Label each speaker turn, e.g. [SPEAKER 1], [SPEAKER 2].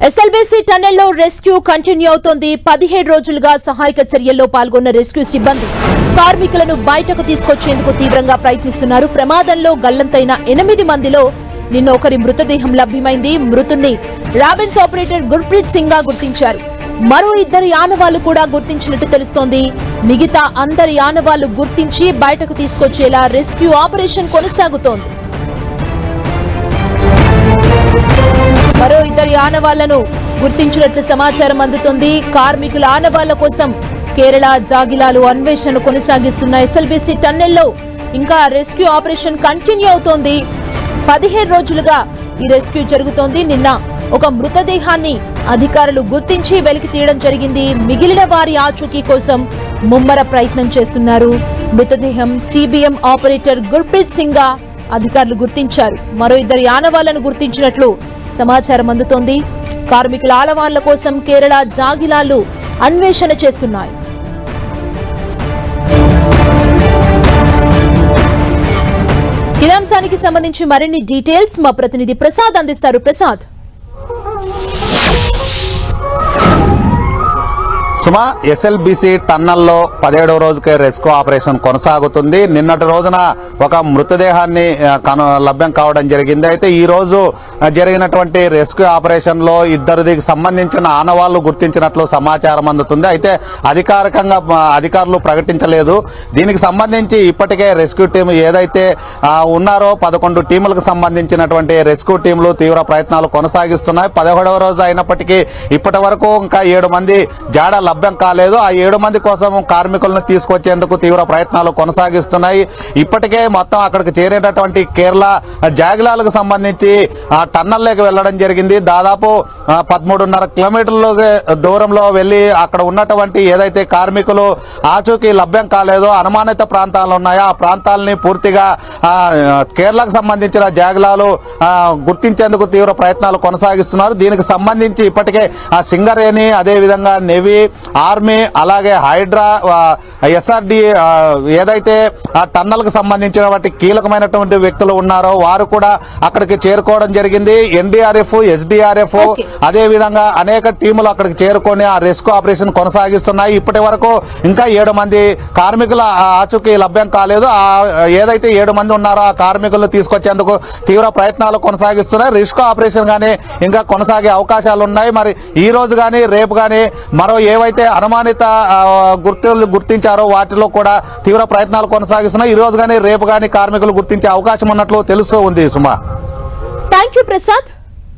[SPEAKER 1] SLBC టన్నెల్లో rescue continue అవుతోంది. 17 రోజులుగా సహాయక చర్యల్లో పాల్గొన్న రెస్క్యూ సిబ్బంది కార్మికులను బయటకు తీసుకొచ్చేందుకు తీవ్రంగా ప్రయత్నిస్తున్నారు. ప్రమాదంలో గల్లంతైన 8 మందిలో నిన్న ఒకరి మృతదేహం లభ్యమైంది. మృతుణ్ణి రాబిన్స్ ఆపరేటర్ గుర్ప్రీత్ సింగ్ గా గుర్తించారు. మరో 2 ఆనవాళ్లు కూడా గుర్తించినట్టు తెలుస్తోంది. మిగతా అందరి ఆనవాళ్లు గుర్తించి బయటకు తీసుకొచ్చేలా రెస్క్యూ ఆపరేషన్ కొనసాగుతోంది. మరో 2 ఆనవాళ్లను గుర్తించినట్లు సమాచారం అందుతోంది. కార్మికుల ఆనవాళ్ల కోసం కేరళ జాగిలాలు అన్వేషణ కొనసాగిస్తున్న ఎస్ఎల్బీసీ టన్నెల్లో ఇంకా రెస్క్యూ ఆపరేషన్ కంటిన్యూ అవుతోంది. 17 రోజులుగా ఈ రెస్క్యూ జరుగుతోంది. నిన్న ఒక మృతదేహాన్ని అధికారులు గుర్తించి వెలికి తీయడం జరిగింది. మిగిలిన వారి ఆచూకీ కోసం ముమ్మర ప్రయత్నం చేస్తున్నారు. మృతదేహం టీబీఎం ఆపరేటర్ గుర్ప్రీత్ సింగ్ గా అధికారులు గుర్తించారు. మరో 2 ఆనవాళ్లను గుర్తించినట్లు సమాచారం అందుతోంది. కార్మికుల ఆనవాళ్ల కోసం కేరళ జాగిలాలు అన్వేషణ చేస్తున్నాయి. ఈ అంశానికి సంబంధించి మరిన్ని డీటెయిల్స్ మా ప్రతినిధి ప్రసాద్ అందిస్తారు. ప్రసాద్,
[SPEAKER 2] సుమా, ఎస్ఎల్బీసీ టన్నల్లో 17వ రోజుకే రెస్క్యూ ఆపరేషన్ కొనసాగుతుంది. నిన్నటి రోజున ఒక మృతదేహాన్ని లభ్యం కావడం జరిగింది. అయితే ఈ రోజు జరిగినటువంటి రెస్క్యూ ఆపరేషన్ లో 2కి సంబంధించిన ఆనవాళ్లు గుర్తించినట్లు సమాచారం అందుతుంది. అయితే అధికారికంగా అధికారులు ప్రకటించలేదు. దీనికి సంబంధించి ఇప్పటికే రెస్క్యూ టీం ఏదైతే ఉన్నారో 11 టీములకు సంబంధించినటువంటి రెస్క్యూ టీంలు తీవ్ర ప్రయత్నాలు కొనసాగిస్తున్నాయి. 17వ రోజు అయినప్పటికీ ఇప్పటి వరకు ఇంకా 7 మంది జాడ లభ్యం కాలేదు. ఆ 7 మంది కోసం కార్మికులను తీసుకొచ్చేందుకు తీవ్ర ప్రయత్నాలు కొనసాగిస్తున్నాయి. ఇప్పటికే మొత్తం అక్కడికి చేరేటటువంటి కేరళ జాగిలాలకు సంబంధించి ఆ టన్నల్లోకి వెళ్లడం జరిగింది. దాదాపు 13.5 కిలోమీటర్ల దూరంలో వెళ్లి అక్కడ ఉన్నటువంటి ఏదైతే కార్మికులు ఆచూకీ లభ్యం కాలేదో అనుమానిత ప్రాంతాలు ఉన్నాయో ఆ ప్రాంతాలని పూర్తిగా కేరళకు సంబంధించిన జాగిలాలు గుర్తించేందుకు తీవ్ర ప్రయత్నాలు కొనసాగిస్తున్నారు. దీనికి సంబంధించి ఇప్పటికే సింగరేణి, అదేవిధంగా నేవీ, ఆర్మీ, అలాగే హైడ్రా, ఎస్ఆర్డి ఏదైతే ఆ టన్నల్ కు సంబంధించినటువంటి కీలకమైనటువంటి వ్యక్తులు ఉన్నారో వారు కూడా అక్కడికి చేరుకోవడం జరిగింది. ఎన్డీఆర్ఎఫ్, ఎస్డీఆర్ఎఫ్, అదే విధంగా అనేక టీములు అక్కడికి చేరుకొని ఆ రెస్క్యూ ఆపరేషన్ కొనసాగిస్తున్నాయి. ఇప్పటి వరకు ఇంకా 7 మంది కార్మికుల ఆచూకీ లభ్యం కాలేదు. ఏదైతే 7 మంది ఉన్నారో ఆ కార్మికులను తీసుకొచ్చేందుకు తీవ్ర ప్రయత్నాలు కొనసాగిస్తున్నాయి. రెస్క్యూ ఆపరేషన్ గానీ ఇంకా కొనసాగే అవకాశాలు ఉన్నాయి. మరి ఈ రోజు గానీ రేపు గానీ మరో ఏవైతే అనుమానిత గుర్తించారో వాటిలో కూడా తీవ్ర ప్రయత్నాలు కొనసాగిస్తున్నాయి. ఈ రోజు గానీ రేపు గానీ కార్మికులు గుర్తించే అవకాశం ఉన్నట్లు తెలుస్తూ ఉంది. సుమా,
[SPEAKER 1] థాంక్యూ ప్రసాద్.